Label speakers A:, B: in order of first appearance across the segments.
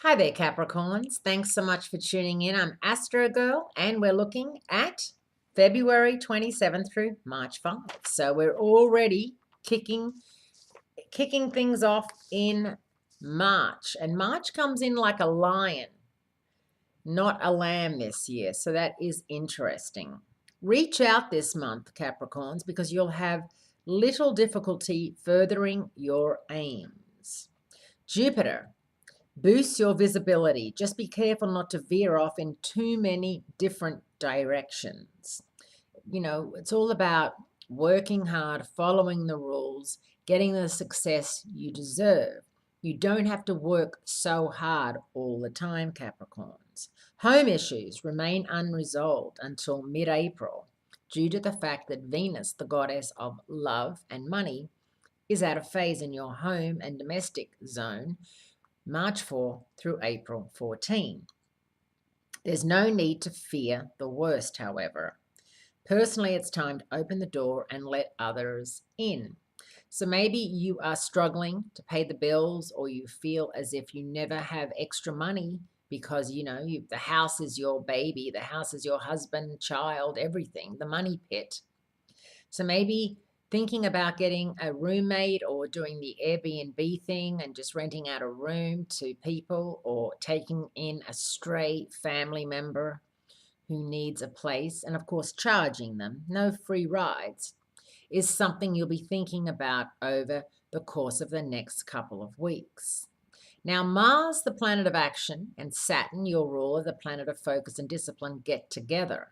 A: Hi there, Capricorns. Thanks so much for tuning in. I'm Astrogirl, and we're looking at February 27th through March 5th. So we're already kicking things off in March. And March comes in like a lion, not a lamb this year. So that is interesting. Reach out this month, Capricorns, because you'll have little difficulty furthering your aims. Jupiter boost your visibility. Just be careful not to veer off in too many different directions. It's all about working hard, following the rules, getting the success you deserve. You don't have to work so hard all the time, Capricorns. Home issues remain unresolved until mid-April due to the fact that Venus, the goddess of love and money, is at a phase in your home and domestic zone March 4 through April 14. There's no need to fear the worst, however. Personally, it's time to open the door and let others in. So maybe you are struggling to pay the bills, or you feel as if you never have extra money because, the house is your baby, the house is your husband, child, everything, the money pit. So maybe thinking about getting a roommate or doing the Airbnb thing and just renting out a room to people, or taking in a stray family member who needs a place, and of course charging them, no free rides, is something you'll be thinking about over the course of the next couple of weeks. Now, Mars, the planet of action, and Saturn, your ruler, the planet of focus and discipline, get together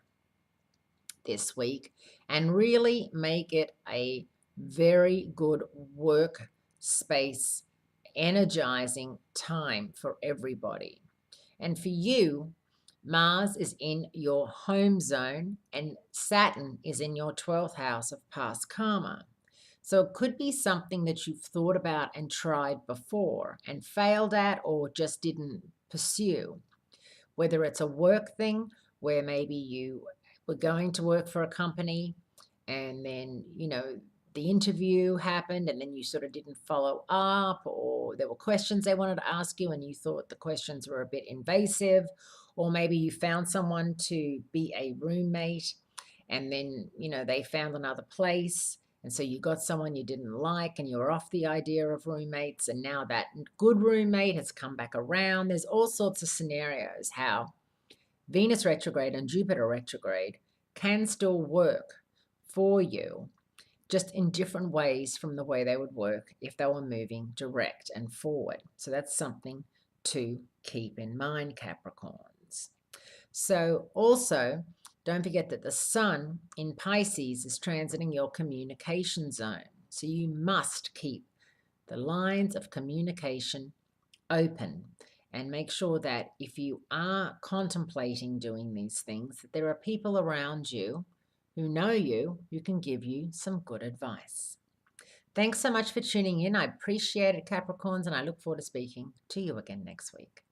A: this week and really make it a very good work space, energizing time for everybody. And for you, Mars is in your home zone and Saturn is in your 12th house of past karma. So it could be something that you've thought about and tried before and failed at, or just didn't pursue. Whether it's a work thing where maybe you were going to work for a company and then, the interview happened and then you sort of didn't follow up, or there were questions they wanted to ask you and you thought the questions were a bit invasive, or maybe you found someone to be a roommate and then, they found another place. And so you got someone you didn't like and you were off the idea of roommates, and now that good roommate has come back around. There's all sorts of scenarios how Venus retrograde and Jupiter retrograde can still work for you, just in different ways from the way they would work if they were moving direct and forward. So that's something to keep in mind, Capricorns. So also, don't forget that the Sun in Pisces is transiting your communication zone. So you must keep the lines of communication open and make sure that if you are contemplating doing these things, that there are people around you who know you, who can give you some good advice. Thanks so much for tuning in. I appreciate it, Capricorns, and I look forward to speaking to you again next week.